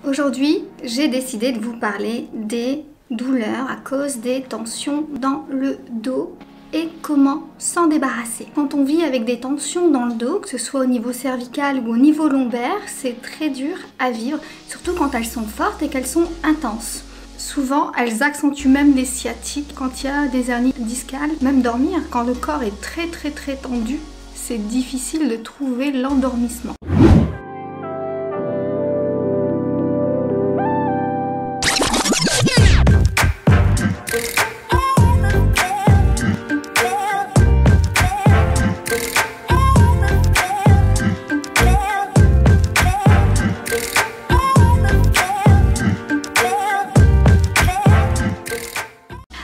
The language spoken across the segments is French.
Aujourd'hui, j'ai décidé de vous parler des douleurs à cause des tensions dans le dos et comment s'en débarrasser. Quand on vit avec des tensions dans le dos, que ce soit au niveau cervical ou au niveau lombaire, c'est très dur à vivre, surtout quand elles sont fortes et qu'elles sont intenses. Souvent, elles accentuent même les sciatiques quand il y a des hernies discales. Même dormir, quand le corps est très tendu, c'est difficile de trouver l'endormissement.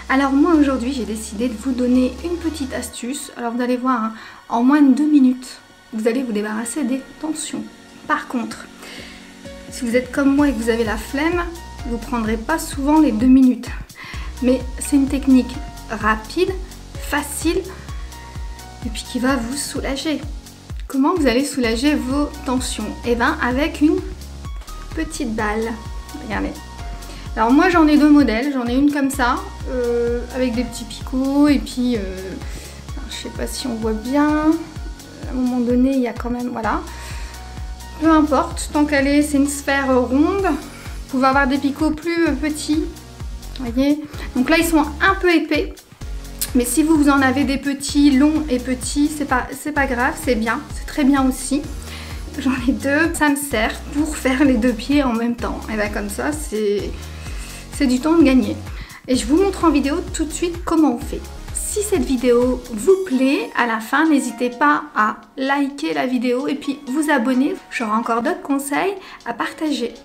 Alors moi aujourd'hui j'ai décidé de vous donner une petite astuce. Alors vous allez voir, hein, en moins de 2 minutes, vous allez vous débarrasser des tensions. Par contre, si vous êtes comme moi et que vous avez la flemme, vous ne prendrez pas souvent les 2 minutes. Mais c'est une technique rapide, facile et puis qui va vous soulager. Comment vous allez soulager vos tensions? Eh bien avec une petite balle. Regardez. Alors moi j'en ai deux modèles, j'en ai une comme ça, avec des petits picots et puis, je sais pas si on voit bien, à un moment donné il y a quand même, voilà. Peu importe, tant qu'elle est, c'est une sphère ronde, vous pouvez avoir des picots plus petits, voyez. Donc là ils sont un peu épais, mais si vous en avez des petits, longs et petits, c'est pas grave, c'est bien, c'est très bien aussi. J'en ai deux, ça me sert pour faire les deux pieds en même temps, et bien comme ça c'est du temps de gagner. Et je vous montre en vidéo tout de suite comment on fait. Si cette vidéo vous plaît, à la fin, n'hésitez pas à liker la vidéo et puis vous abonner. J'aurai encore d'autres conseils à partager.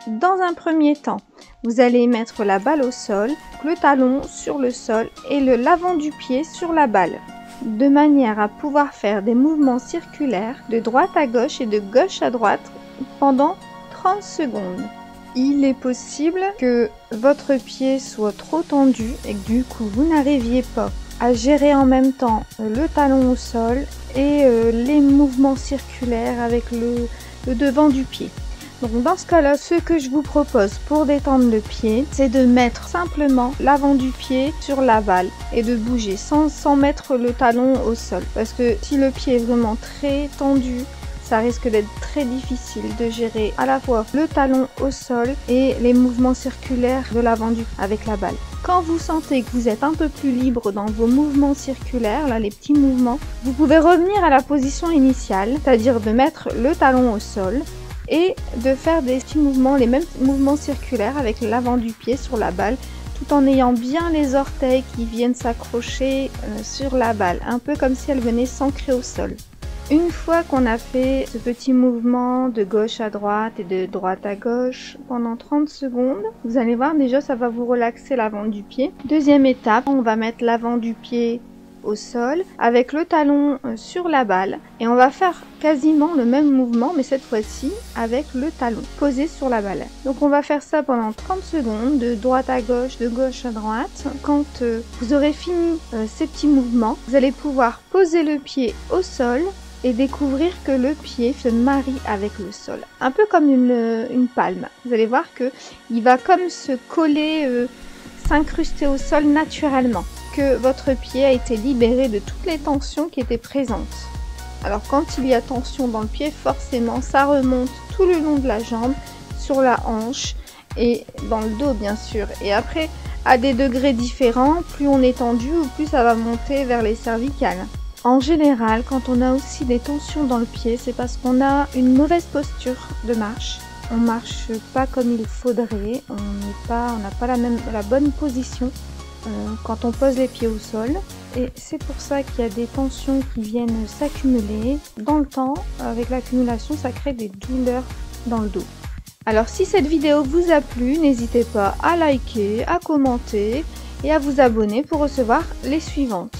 Dans un premier temps, vous allez mettre la balle au sol, le talon sur le sol et l'avant du pied sur la balle, de manière à pouvoir faire des mouvements circulaires de droite à gauche et de gauche à droite pendant 30 secondes. Il est possible que votre pied soit trop tendu et que du coup vous n'arriviez pas à gérer en même temps le talon au sol et les mouvements circulaires avec le devant du pied. Donc dans ce cas-là, ce que je vous propose pour détendre le pied, c'est de mettre simplement l'avant du pied sur la balle et de bouger sans mettre le talon au sol. Parce que si le pied est vraiment très tendu, ça risque d'être très difficile de gérer à la fois le talon au sol et les mouvements circulaires de l'avant du pied avec la balle. Quand vous sentez que vous êtes un peu plus libre dans vos mouvements circulaires, là les petits mouvements, vous pouvez revenir à la position initiale, c'est-à-dire de mettre le talon au sol et de faire des petits mouvements, les mêmes mouvements circulaires avec l'avant du pied sur la balle, tout en ayant bien les orteils qui viennent s'accrocher sur la balle, un peu comme si elle venait s'ancrer au sol. Une fois qu'on a fait ce petit mouvement de gauche à droite et de droite à gauche pendant 30 secondes, vous allez voir déjà ça va vous relaxer l'avant du pied. Deuxième étape, on va mettre l'avant du pied au sol avec le talon sur la balle et on va faire quasiment le même mouvement mais cette fois-ci avec le talon posé sur la balle. Donc on va faire ça pendant 30 secondes de droite à gauche, de gauche à droite. Quand vous aurez fini ces petits mouvements, vous allez pouvoir poser le pied au sol et découvrir que le pied se marie avec le sol, un peu comme une palme. Vous allez voir que il va comme se coller, s'incruster au sol naturellement, que votre pied a été libéré de toutes les tensions qui étaient présentes. Alors quand il y a tension dans le pied, forcément ça remonte tout le long de la jambe, sur la hanche et dans le dos bien sûr. Et après, à des degrés différents, plus on est tendu ou plus ça va monter vers les cervicales. En général, quand on a aussi des tensions dans le pied, c'est parce qu'on a une mauvaise posture de marche. On marche pas comme il faudrait, on n'a pas la bonne position quand on pose les pieds au sol. Et c'est pour ça qu'il y a des tensions qui viennent s'accumuler. Dans le temps, avec l'accumulation, ça crée des douleurs dans le dos. Alors si cette vidéo vous a plu, n'hésitez pas à liker, à commenter et à vous abonner pour recevoir les suivantes.